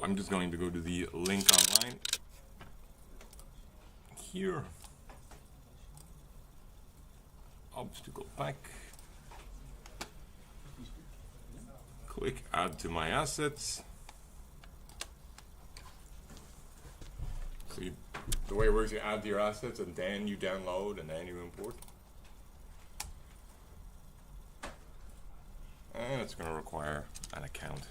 I'm just going to go to the link online here. Obstacle pack. Click add to my assets. So the way it works, you add to your assets and then you download and then you import. And it's going to require an account.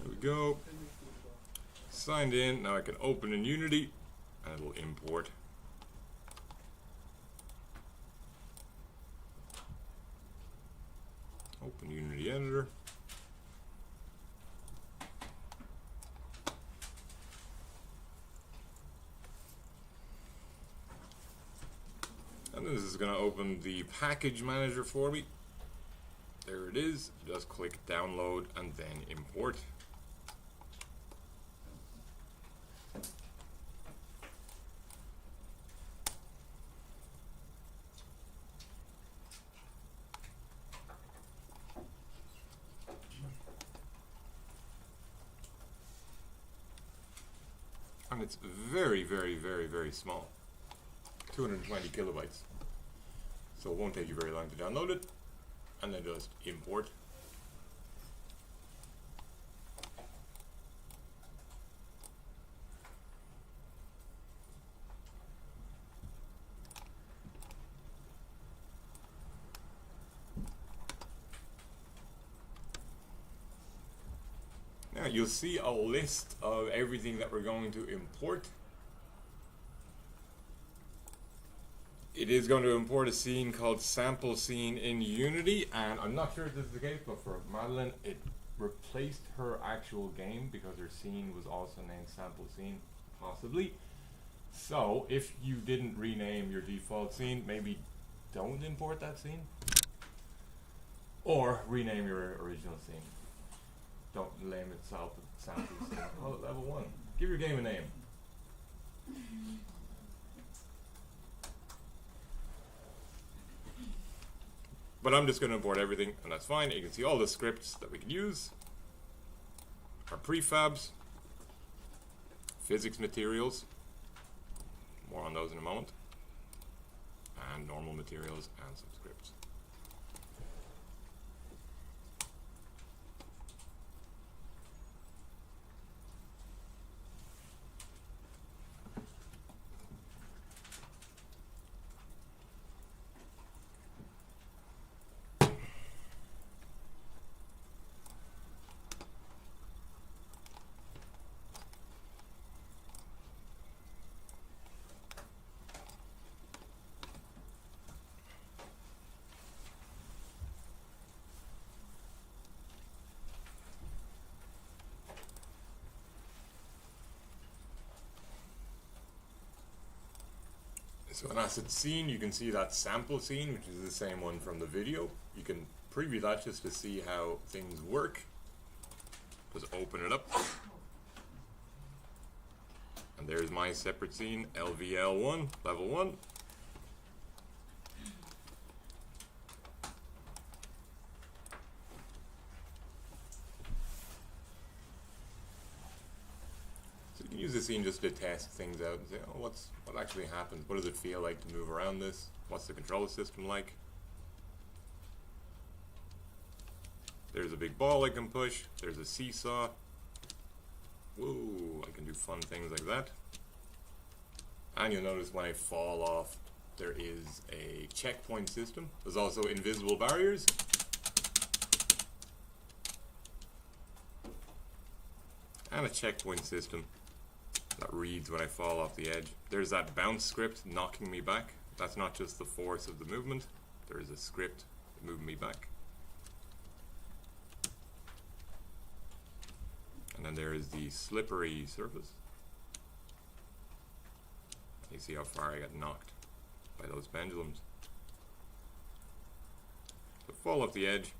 There we go. Signed in. Now I can open in Unity and it'll import. Open Unity Editor. And this is going to open the package manager for me. There it is. Just click download and then import. And it's very, very, very, very small. 220 kilobytes. So it won't take you very long to download it. And then just import. Now you'll see a list of everything that we're going to import. It is going to import a scene called Sample Scene in Unity, and I'm not sure if this is the case, but for Madeline, it replaced her actual game because her scene was also named Sample Scene, possibly. So if you didn't rename your default scene, maybe don't import that scene, or rename your original scene. Don't name it Sample Scene. Call it Level 1. Give your game a name. But I'm just going to import everything, and that's fine. You can see all the scripts that we can use. Our prefabs, physics materials, more on those in a moment, and normal materials and some scripts. So an asset scene, you can see that sample scene, which is the same one from the video. You can preview that just to see how things work. Just open it up. And there's my separate scene, LVL1, level 1. So you can use the scene just to test things out and say, oh, what actually happens? What does it feel like to move around this? What's the control system like? There's a big ball I can push. There's a seesaw. Whoa, I can do fun things like that. And you'll notice when I fall off, there is a checkpoint system. There's also invisible barriers. And a checkpoint system that reads when I fall off the edge. There's that bounce script knocking me back. That's not just the force of the movement. There is a script moving me back. And then there is the slippery surface. You see how far I got knocked by those pendulums. So fall off the edge.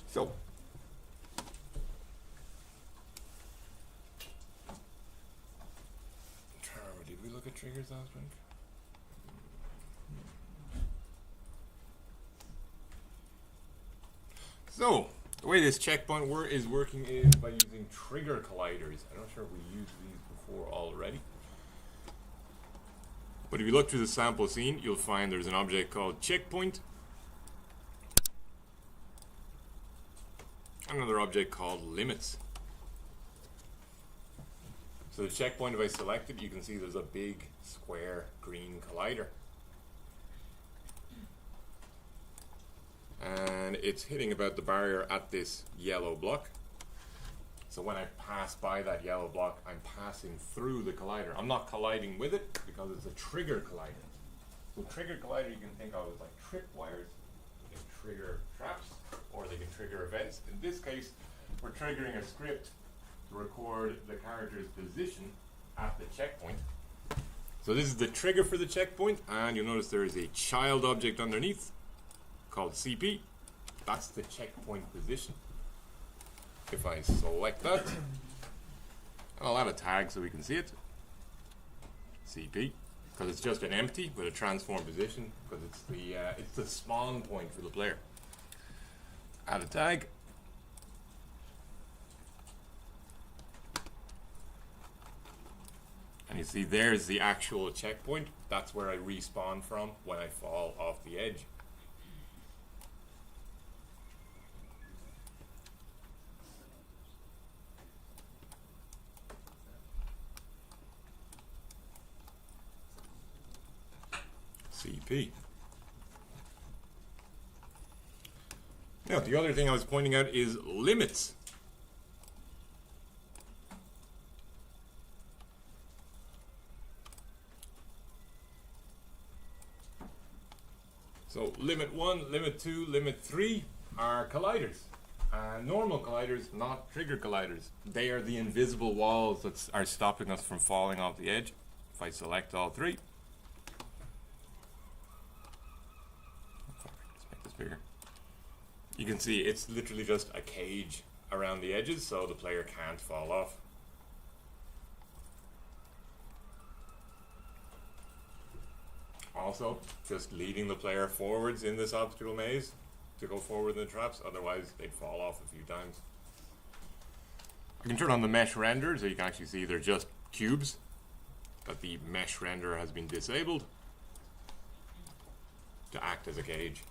So, did we look at triggers last week? So, the way this checkpoint is working is by using trigger colliders. I'm not sure if we used these before already. But if you look through the sample scene, you'll find there's an object called checkpoint. Another object called limits. So the checkpoint, if I select it, you can see there's a big square green collider. And it's hitting about the barrier at this yellow block. So when I pass by that yellow block, I'm passing through the collider. I'm not colliding with it because it's a trigger collider. So trigger collider you can think of as like tripwires. They can trigger traps or they can trigger events. In this case, we're triggering a script to record the character's position at the checkpoint. So this is the trigger for the checkpoint, and you'll notice there is a child object underneath called CP. That's the checkpoint position. If I select that, I'll add a tag so we can see it. CP, because it's just an empty with a transform position, because it's the spawn point for the player. Add a tag. And you see there's the actual checkpoint. That's where I respawn from when I fall off the edge. CP. Now, the other thing I was pointing out is limits. So limit 1, limit 2, limit 3 are colliders. Normal colliders, not trigger colliders. They are the invisible walls that are stopping us from falling off the edge. If I select all three, let's make this bigger. You can see it's literally just a cage around the edges so the player can't fall off. Also, just leading the player forwards in this obstacle maze to go forward in the traps, otherwise they'd fall off a few times. I can turn on the mesh render so you can actually see they're just cubes, but the mesh render has been disabled to act as a cage.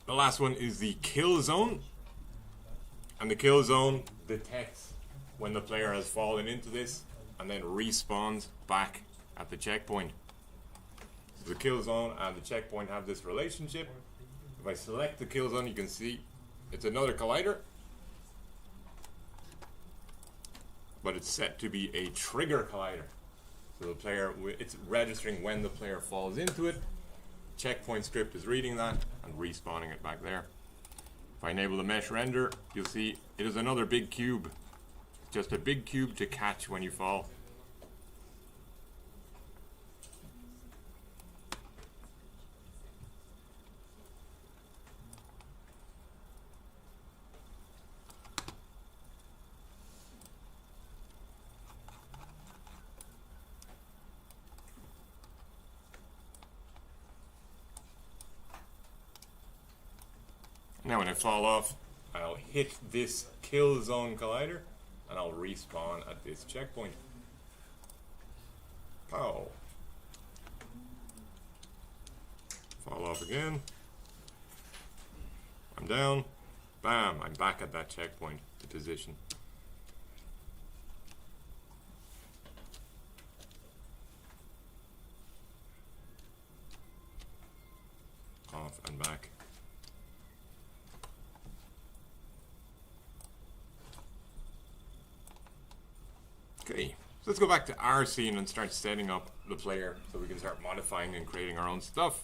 The last one is the kill zone, and the kill zone detects when the player has fallen into this and then respawns back at the checkpoint. So the kill zone and the checkpoint have this relationship. If I select the kill zone, you can see it's another collider, but it's set to be a trigger collider. So the player, it's registering when the player falls into it. Checkpoint script is reading that and respawning it back there. If I enable the mesh render, you'll see it is another big cube. Just a big cube to catch when you fall. Now when I fall off, I'll hit this kill zone collider and I'll respawn at this checkpoint. Pow. Fall off again. I'm down. Bam, I'm back at that checkpoint, the position. Off and back. Okay, so let's go back to our scene and start setting up the player so we can start modifying and creating our own stuff.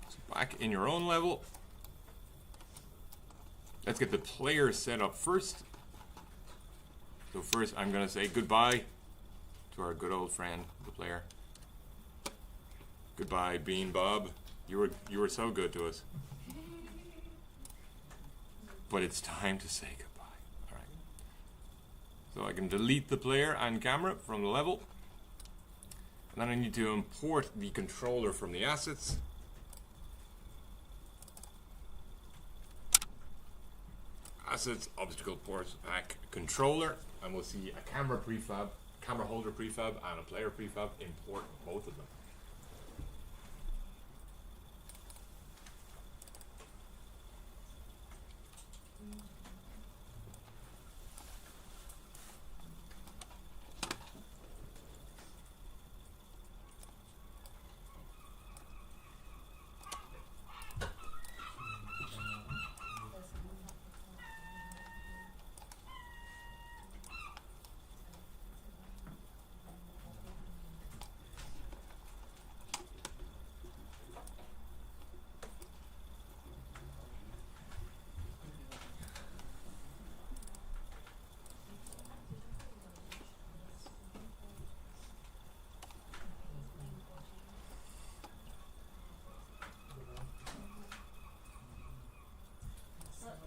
So back in your own level, let's get the player set up first. So first I'm going to say goodbye to our good old friend, the player. Goodbye, Bean Bob. You were so good to us. But it's time to say goodbye. Alright. So I can delete the player and camera from the level. And then I need to import the controller from the assets. Assets, obstacle port pack controller. And we'll see a camera prefab, camera holder prefab, and a player prefab. Import both of them.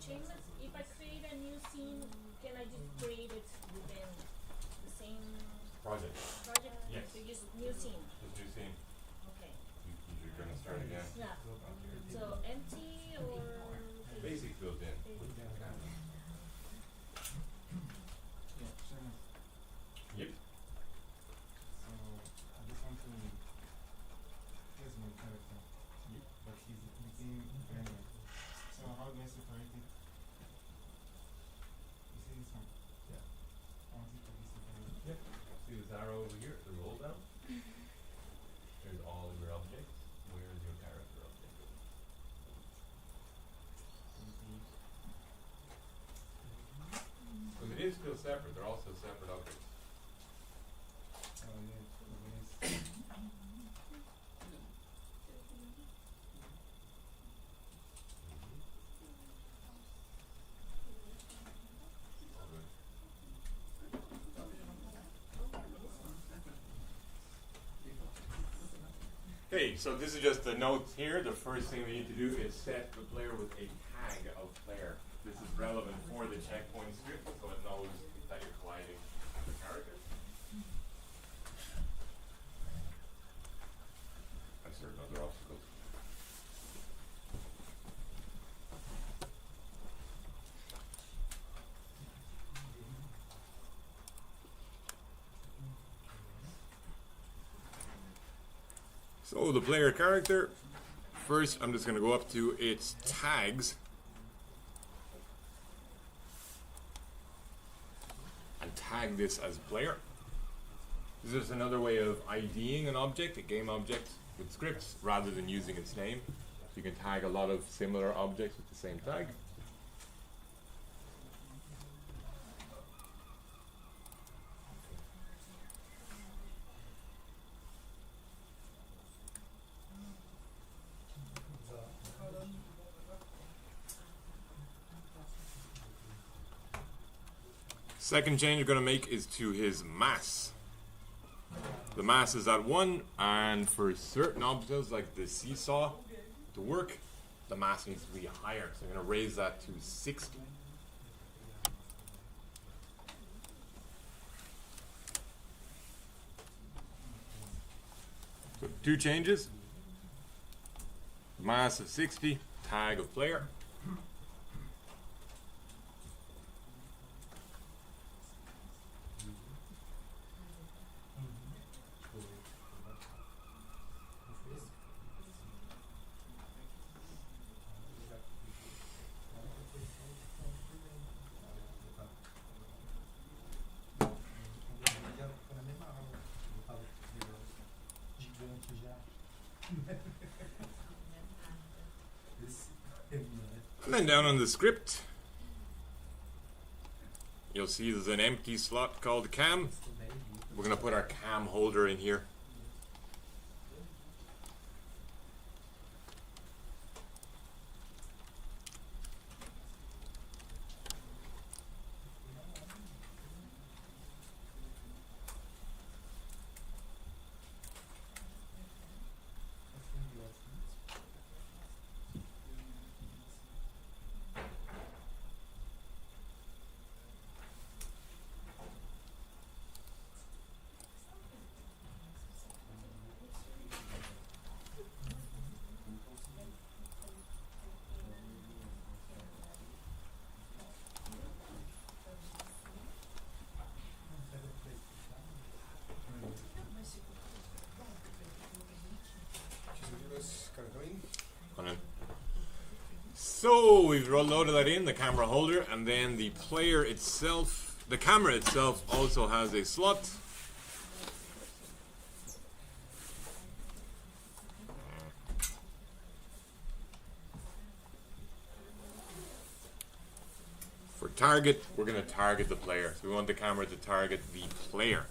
Changes, if I create a new scene, can I just create it within the same Project. project? Yes. So just new scene. Just new scene. Okay. You're gonna start again. Yeah. So empty or Basic built in. Yep. So I just want to here's my character. But he's in Brandon. So how do I separate it? You see this one? Yeah. I want it to be separated. Yep. See this arrow over here, the roll down? There's all of your objects. Where is your character object? Because it is still separate, they're also separate objects. Oh yeah, it is. All good. Okay, so this is just the notes here. The first thing we need to do is set the player with a tag of player. This is relevant for the checkpoint script, so it knows that you're colliding with the character. And certain other obstacles. So the player character, first I'm just going to go up to its tags and tag this as player. This is another way of IDing an object, a game object with scripts, rather than using its name. So you can tag a lot of similar objects with the same tag. Second change we're going to make is to his mass. The mass is at 1, and for certain obstacles like the seesaw to work, the mass needs to be higher. So I'm going to raise that to 60. So 2 changes. Mass of 60, tag of player. And then down on the script, you'll see there's an empty slot called cam. We're going to put our cam holder in here. On in. So we've loaded that in, the camera holder, and then the player itself, the camera itself also has a slot. For target, we're going to target the player. So we want the camera to target the player.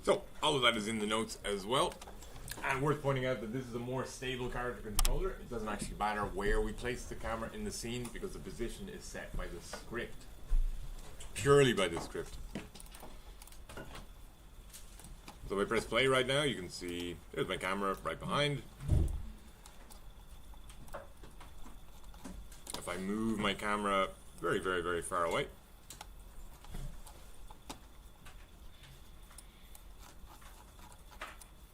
So, all of that is in the notes as well. And worth pointing out that this is a more stable character controller. It doesn't actually matter where we place the camera in the scene because the position is set by the script. Purely by the script. So if I press play right now, you can see there's my camera right behind. If I move my camera very, very, very far away,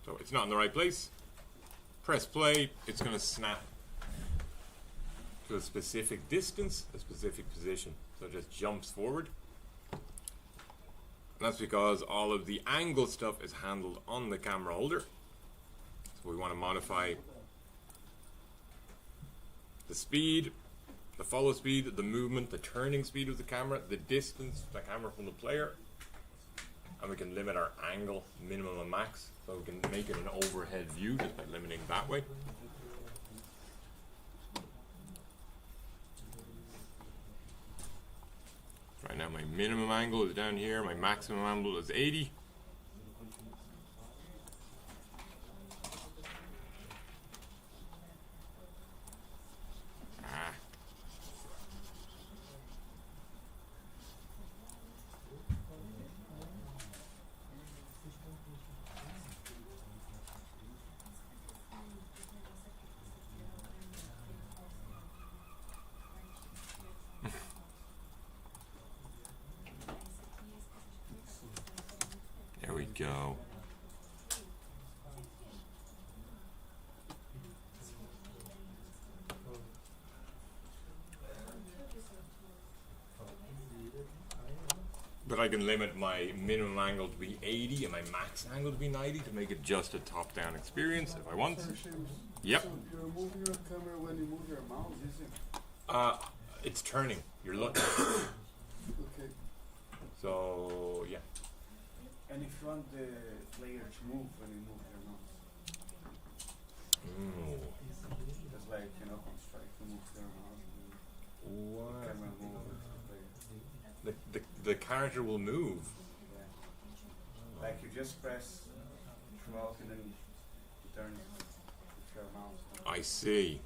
so it's not in the right place. Press play, it's going to snap to a specific distance, a specific position. So it just jumps forward. And that's because all of the angle stuff is handled on the camera holder. So we want to modify the speed, the follow speed, the movement, the turning speed of the camera, the distance of the camera from the player. And we can limit our angle, minimum and max. So we can make it an overhead view just by limiting that way. Right now my minimum angle is down here, my maximum angle is 80. There we go. But I can limit my minimum angle to be 80 and my max angle to be 90 to make it just a top-down experience if I want. Yep. So you're moving your camera when you move your mouse, is it? It's turning. You're looking. Okay. So, yeah. And if you want the player to move when you move your mouse, just like, you know, Construct to move their mouse, and What? the camera move with the player. The the character will move. Yeah. Like you just press throughout and then you turn with your mouse. I see.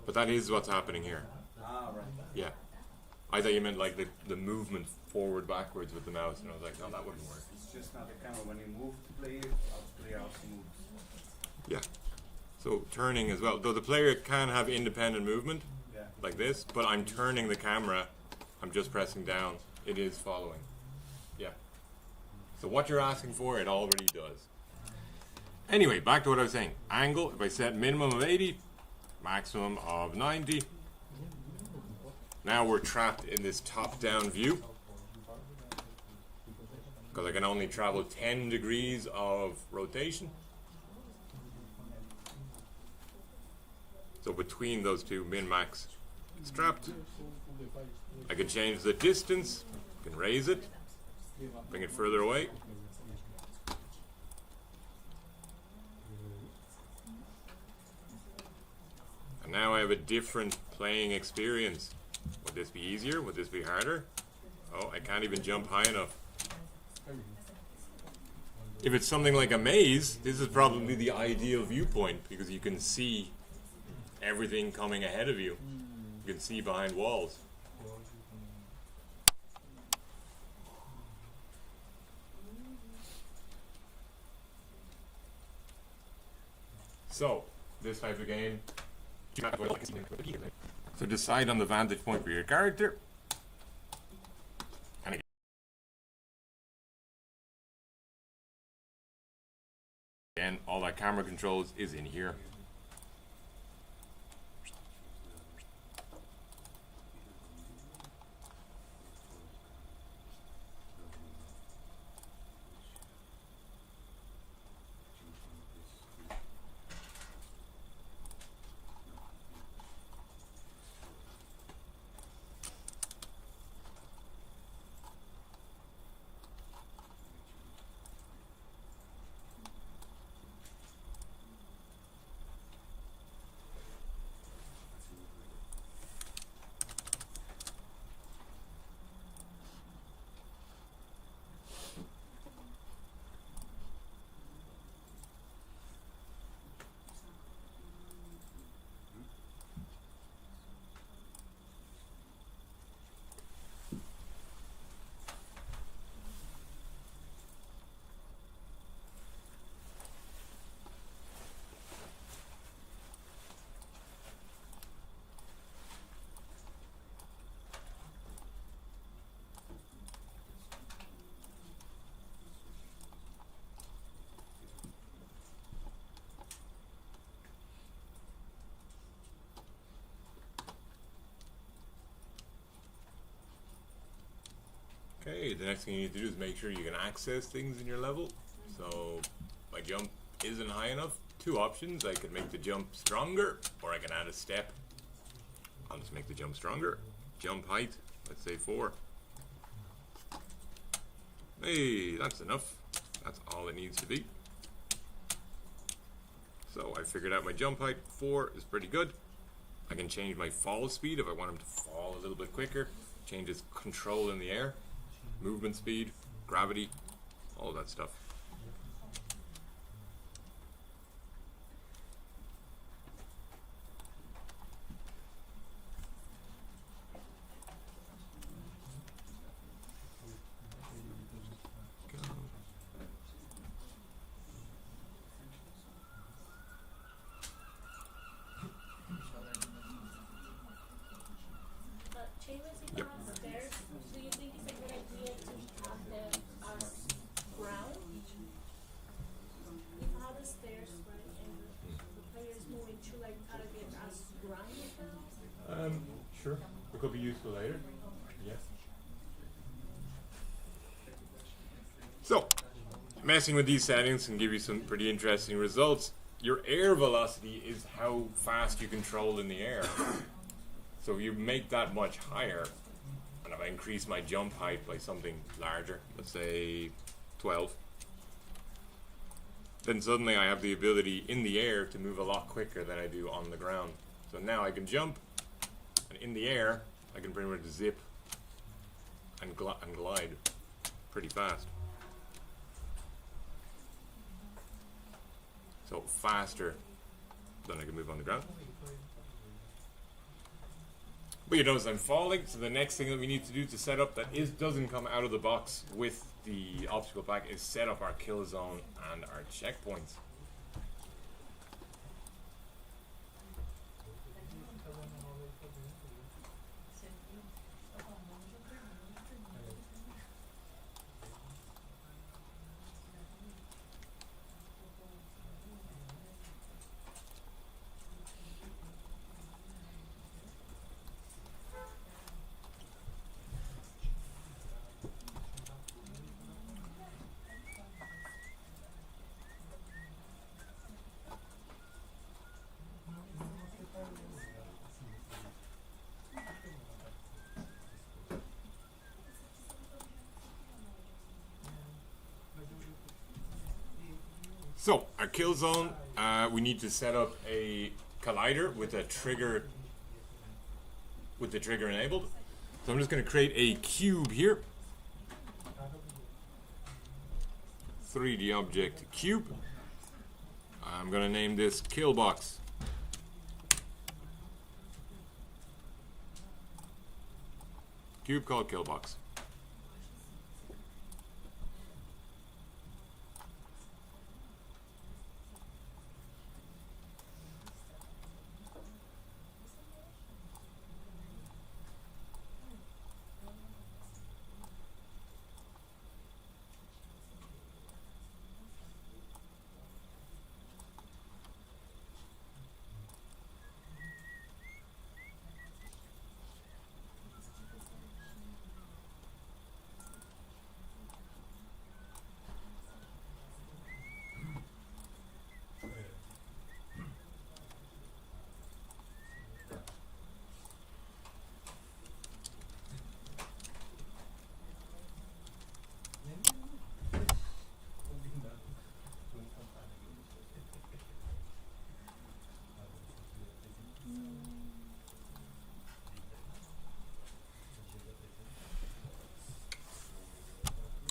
But that is what's happening here. Ah, right. Yeah. I thought you meant like the movement forward backwards with the mouse, and I was like, no, that wouldn't work. It's just not the camera. When you move the player also moves. Yeah. So turning as well. Though the player can have independent movement, Yeah. like this, but I'm turning the camera, I'm just pressing down. It is following. Yeah. So what you're asking for, it already does. Anyway, back to what I was saying. Angle, if I set minimum of 80, maximum of 90. Now we're trapped in this top-down view, because I can only travel 10 degrees of rotation. So between those two, min-max, it's trapped. I can change the distance, I can raise it, bring it further away. And now I have a different playing experience. Would this be easier? Would this be harder? Oh, I can't even jump high enough. If it's something like a maze, this is probably the ideal viewpoint, because you can see everything coming ahead of you. You can see behind walls. So, this type of game. So decide on the vantage point for your character. And again, all that camera controls is in here. Okay, the next thing you need to do is make sure you can access things in your level. So, my jump isn't high enough. Two options: I could make the jump stronger, or I can add a step. I'll just make the jump stronger. Jump height, let's say 4. Hey, that's enough. That's all it needs to be. So I figured out my jump height. 4 is pretty good. I can change my fall speed if I want him to fall a little bit quicker. Change his control in the air. Movement speed, gravity, all that stuff. Seamus, if Yep. I have stairs, do you think it's a good idea to have them as ground? If I have the stairs, right, and the player is moving to like out of it as ground now? Sure. It could be useful later. Yes. So, messing with these settings can give you some pretty interesting results. Your air velocity is how fast you control in the air. So if you make that much higher, and if I increase my jump height by something larger, let's say 12, then suddenly I have the ability in the air to move a lot quicker than I do on the ground. So now I can jump, and in the air, I can pretty much zip and and glide pretty fast. So faster than I can move on the ground. But you notice I'm falling, so the next thing that we need to do to set up that doesn't come out of the box with the obstacle pack is set up our kill zone and our checkpoints. So, our kill zone, we need to set up a collider with a trigger, with the trigger enabled. So I'm just going to create a cube here. 3D object cube. I'm going to name this kill box. Cube called kill box.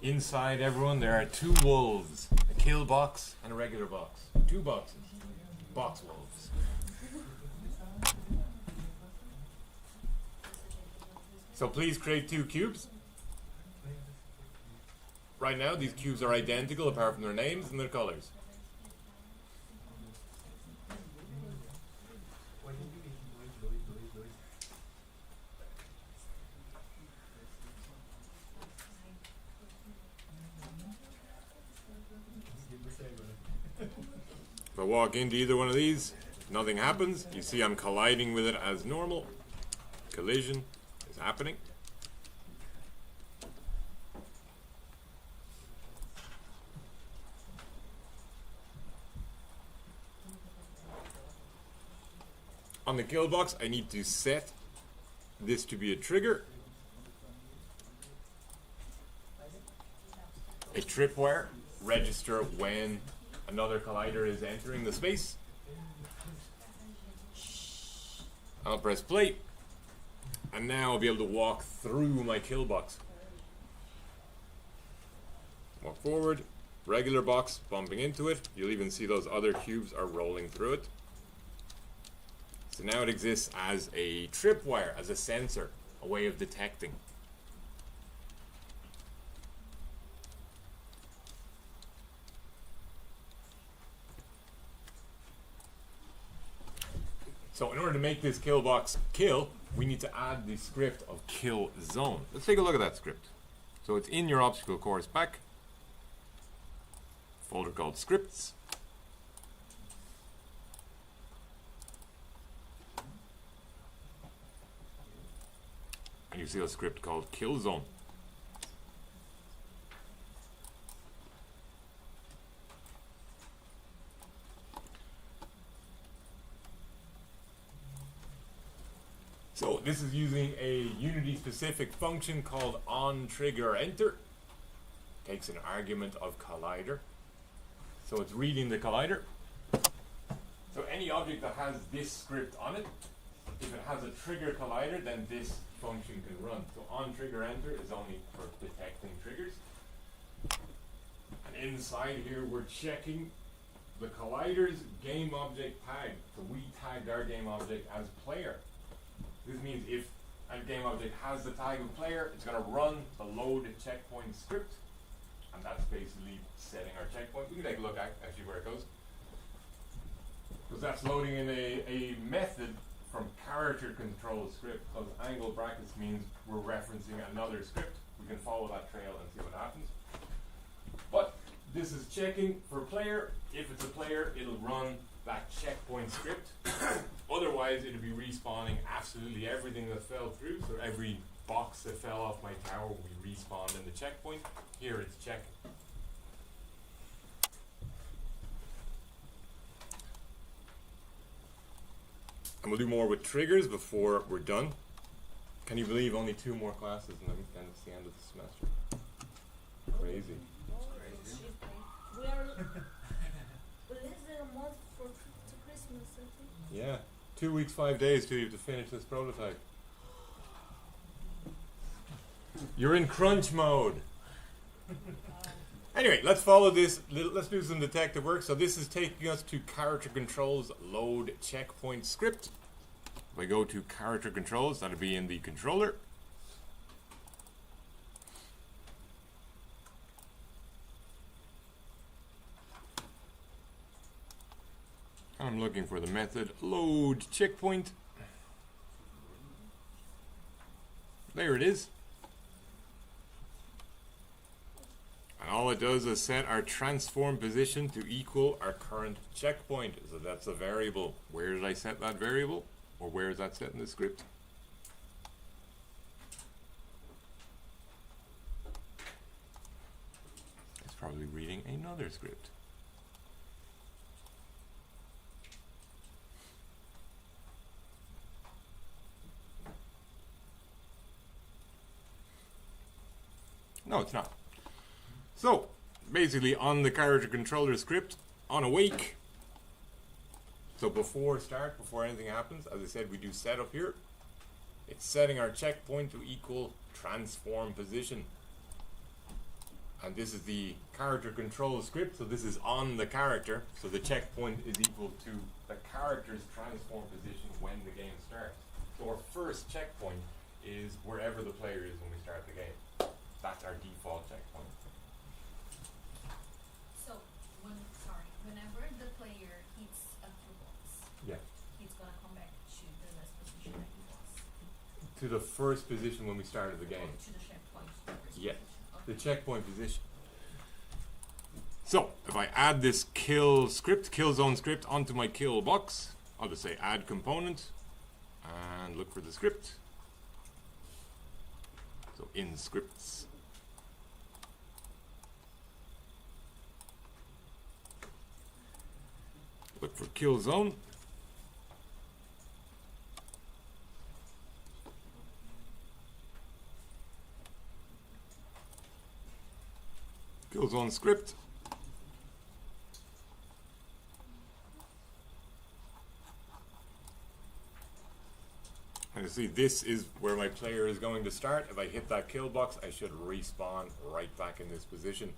Inside everyone there are two wolves, a kill box and a regular box. Two boxes. Box wolves. So please create two cubes. Right now these cubes are identical apart from their names and their colors. If I walk into either one of these, nothing happens. You see I'm colliding with it as normal. Collision is happening. On the kill box, I need to set this to be a trigger. A tripwire, register when another collider is entering the space. I'll press play, and now I'll be able to walk through my kill box. Walk forward, regular box, bumping into it. You'll even see those other cubes are rolling through it. So now it exists as a tripwire, as a sensor, a way of detecting. So in order to make this kill box kill, we need to add the script of kill zone. Let's take a look at that script. So it's in your obstacle course pack, folder called scripts. And you see a script called kill zone. So this is using a Unity specific function called onTriggerEnter. Takes an argument of collider. So it's reading the collider. So any object that has this script on it, if it has a trigger collider, then this function can run. So on trigger enter is only for detecting triggers. And inside here we're checking the collider's game object tag. So we tagged our game object as player. This means if a game object has the tag of player, it's going to run the load checkpoint script. And that's basically setting our checkpoint. We can take a look at actually where it goes. Because that's loading in a method from character control script. Because angle brackets means we're referencing another script. We can follow that trail and see what happens. But this is checking for player. If it's a player, it'll run that checkpoint script. Otherwise, it'll be respawning absolutely everything that fell through. So every box that fell off my tower will be respawned in the checkpoint. Here it's checking. And we'll do more with triggers before we're done. Can you believe only 2 more classes and then it's the end of the semester? Crazy. We are less than a month to Christmas, I think. Yeah. 2 weeks, 5 days till you have to finish this prototype. You're in crunch mode. Anyway, let's follow this. Let's do some detective work. So this is taking us to character controls load checkpoint script. If I go to character controls, that'll be in the controller. I'm looking for the method load checkpoint. There it is. And all it does is set our transform position to equal our current checkpoint. So that's a variable. Where did I set that variable? Or where is that set in the script? It's probably reading another script. No, it's not. So, basically on the character controller script, on awake. So before start, before anything happens, as I said, we do setup here. It's setting our checkpoint to equal transform position. And this is the character control script, so this is on the character. So the checkpoint is equal to the character's transform position when the game starts. So our first checkpoint is wherever the player is when we start the game. That's our default checkpoint. So, whenever the player hits a toolbox, Yeah. he's gonna come back to the last position that he was. To the first position when we started the game. To the checkpoint. the first Yeah. position. The Okay. checkpoint position. So, if I add this kill zone script onto my kill box, I'll just say add component and look for the script. So in scripts. Look for kill zone. Kill zone script. And you see, this is where my player is going to start. If I hit that kill box, I should respawn right back in this position.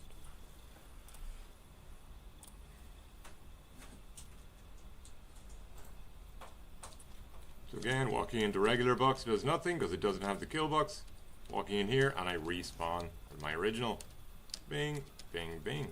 So again, walking into regular box does nothing because it doesn't have the kill box. Walking in here and I respawn with my original. Bing, bing, bing.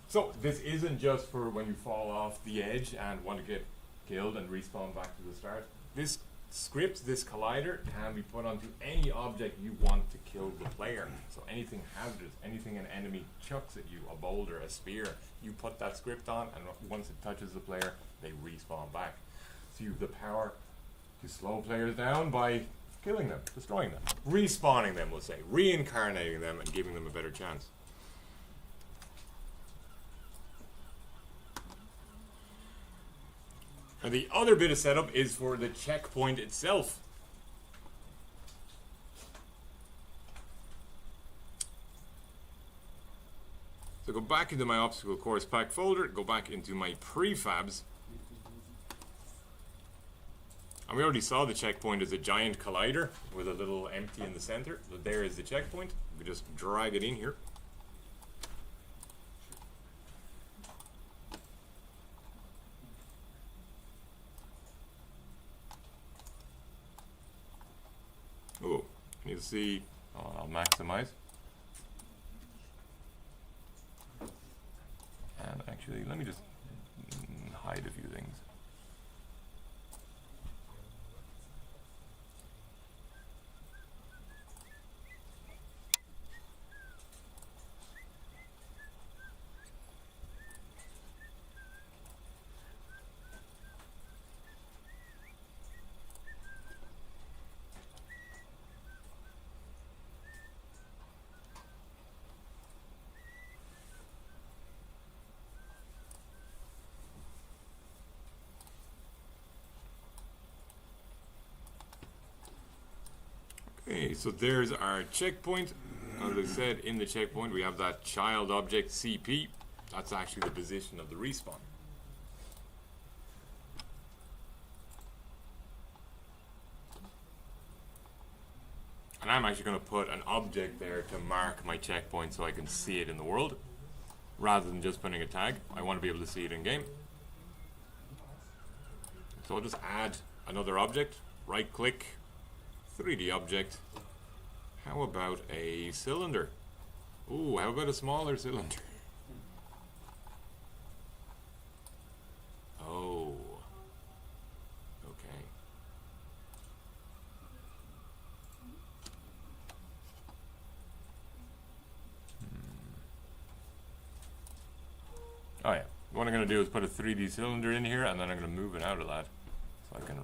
So this isn't just for when you fall off the edge and want to get killed and respawn back to the start. This script, this collider, can be put onto any object you want to kill the player. So anything hazardous, anything an enemy chucks at you, a boulder, a spear, you put that script on and once it touches the player, they respawn back. So you have the power to slow players down by killing them, destroying them, respawning them, we'll say, reincarnating them and giving them a better chance. And the other bit of setup is for the checkpoint itself. So go back into my obstacle course pack folder, go back into my prefabs. And And we already saw the checkpoint as a giant collider with a little empty in the center. So there is the checkpoint. We just drag it in here. Oh, you see, I'll maximize. And actually, let me just hide a few things. Okay, so there's our checkpoint. As I said, in the checkpoint we have that child object CP. That's actually the position of the respawn. And I'm actually going to put an object there to mark my checkpoint so I can see it in the world, rather than just putting a tag. I want to be able to see it in game. So I'll just add another object, right click, 3D object. How about a cylinder? Ooh, how about a smaller cylinder? Oh. Okay. Oh yeah. What I'm going to do is put a 3D cylinder in here, and then I'm going to move it out of that so I can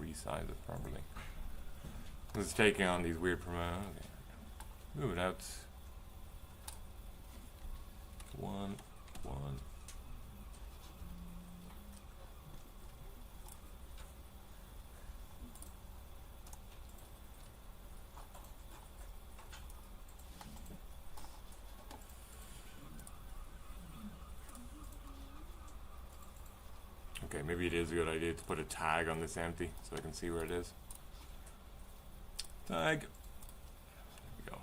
resize it properly. It's taking on these weird okay. Move it out. 1, 1. Okay, maybe it is a good idea to put a tag on this empty so I can see where it is. Tag. There we go.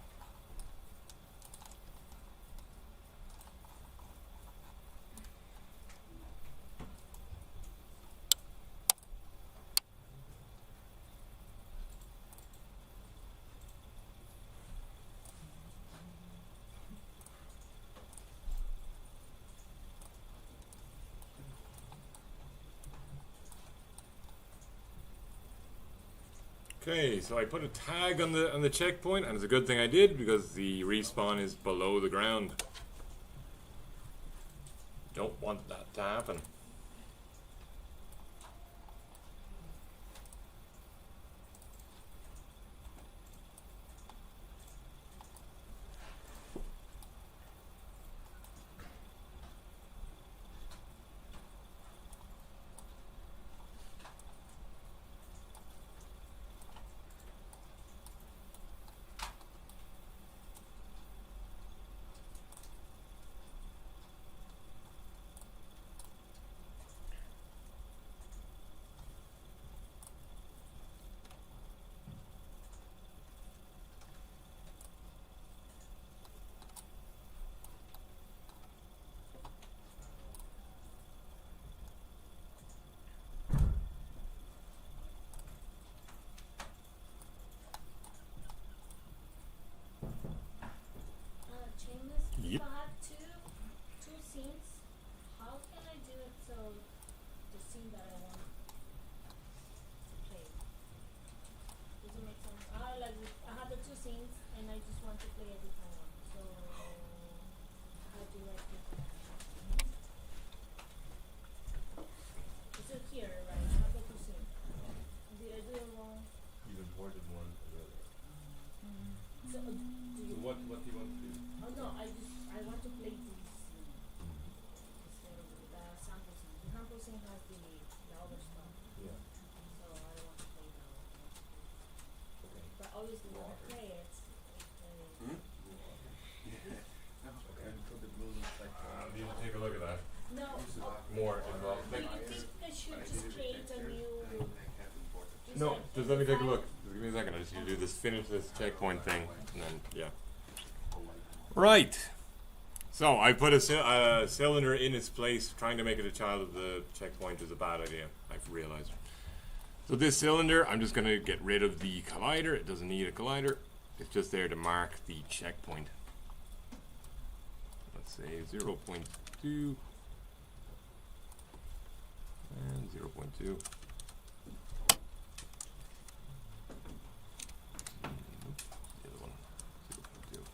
Okay, so I put a tag on the checkpoint, and it's a good thing I did because the respawn is below the ground. Don't want that to happen. Chainless. Yep. If I have two scenes, how can I do it so the scene that I want to play? Does it make sense? I have the two scenes and I just want to play a different one. So how do I do that? It's still here, right? I have the two scenes. Did I do it wrong? You've imported one or the other. So do you? What do you want to do? Oh no, I want to play these instead of the sample scene. The sample scene has the other stuff, Yeah. so I don't want to play that one. Okay. But obviously when I play it, Hmm? I finish this checkpoint thing, and then yeah. Right. So I put a cylinder in its place. Trying to make it a child of the checkpoint is a bad idea, I've realized. So this cylinder, I'm just going to get rid of the collider. It doesn't need a collider. It's just there to mark the checkpoint. Let's say 0.2 and 0.2. The other one, 0.2.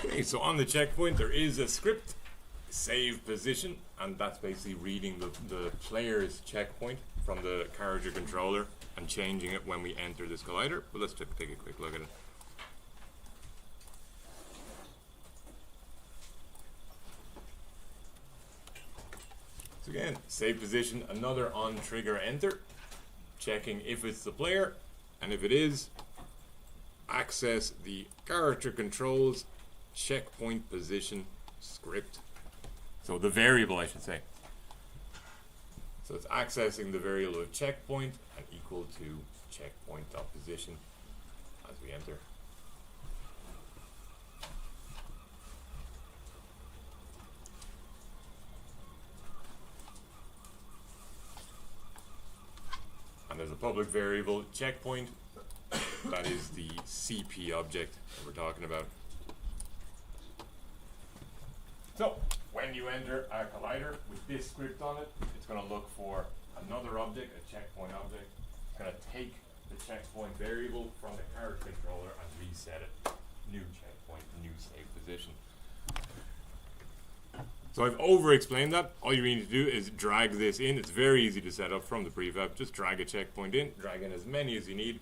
Okay, so on the checkpoint there is a script, save position, and that's basically reading the player's checkpoint from the character controller and changing it when we enter this collider. But let's take a quick look at it. So again, save position, another on trigger enter, checking if it's the player, and if it is, access the character controls checkpoint position script. So the variable, I should say. So it's accessing the variable of checkpoint and equal to checkpoint.position as we enter. And there's a public variable checkpoint. That is the CP object that we're talking about. So, when you enter a collider with this script on it, it's going to look for another object, a checkpoint object. It's going to take the checkpoint variable from the character controller and reset it. New checkpoint, new save position. So I've over-explained that. All you need to do is drag this in. It's very easy to set up from the prefab. Just drag a checkpoint in, drag in as many as you need.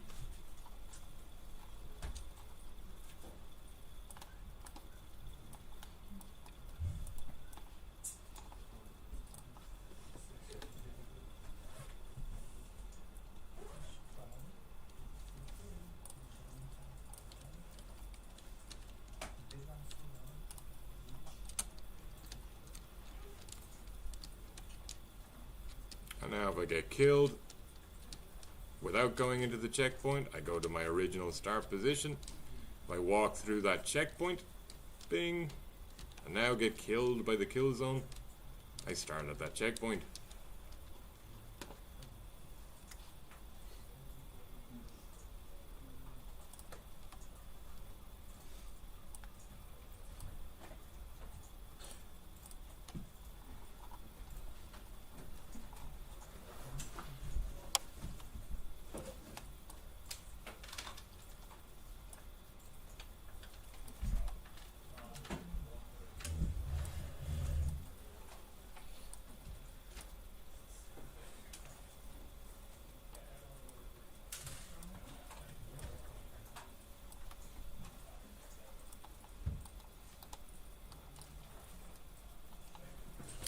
And now if I get killed without going into the checkpoint, I go to my original start position. If I walk through that checkpoint, bing, and now get killed by the kill zone, I start at that checkpoint.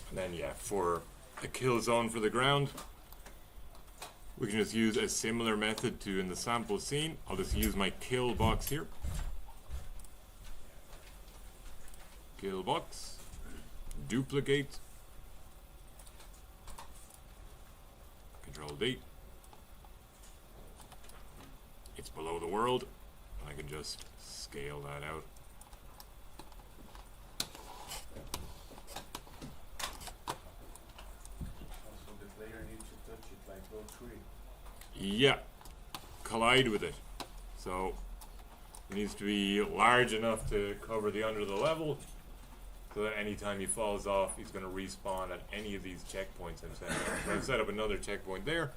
And then yeah, for a kill zone for the ground, we can just use a similar method to in the sample scene. I'll just use my kill box here. Kill box, duplicate, Control D. It's below the world, and I can just scale that out. Yeah, collide with it. So it needs to be large enough to cover the under the level, so that anytime he falls off, he's going to respawn at any of these checkpoints I'm setting up. So I've set up another checkpoint there.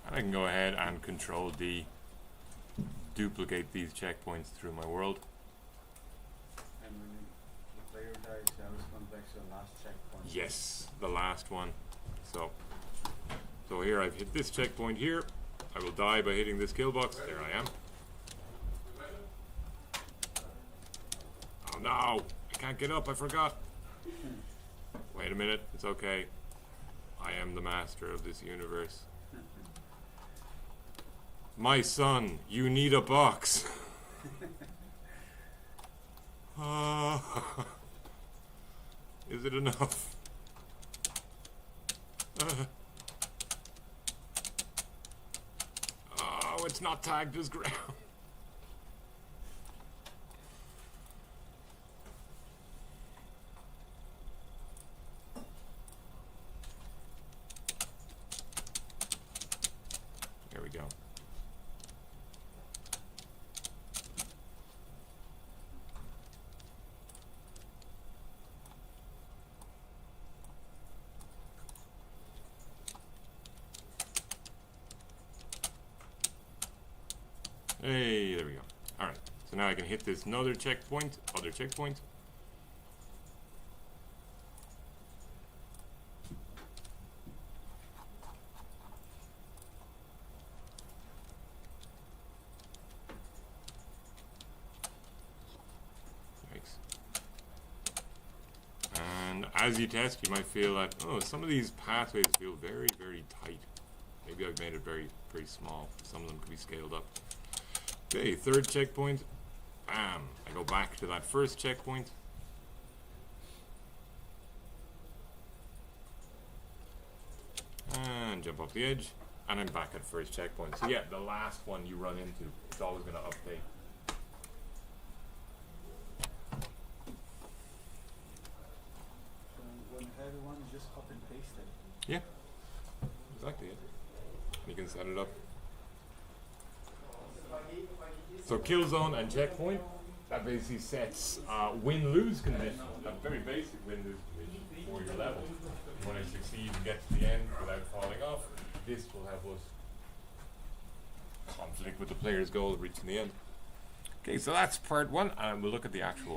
And I can go ahead and Control D, duplicate these checkpoints through my world. And when the player dies, he always comes back to the last checkpoint. Yes, the last one. So here I've hit this checkpoint here. I will die by hitting this kill box. There I am. Oh no! I can't get up, I forgot. Wait a minute, it's okay. I am the master of this universe. My son, you need a box. Is it enough? Oh, it's not tagged as ground. There we go. Hey, there we go. Alright, so now I can hit this other checkpoint. Yikes. And as you test, you might feel like, oh, some of these pathways feel very, very tight. Maybe I've made it very, very small. Some of them could be scaled up. Okay, third checkpoint. Bam! I go back to that first checkpoint. And jump off the edge. And I'm back at first checkpoint. So yeah, the last one you run into, it's always going to update. So when you have one, you just copy and paste it. Yeah, exactly it. You can set it up. So kill zone and checkpoint, that basically sets win-lose condition, a very basic win-lose condition for your level. You want to succeed and get to the end without falling off, this will help us conflict with the player's goal of reaching the end. Okay, so that's part one, and we'll look at the actual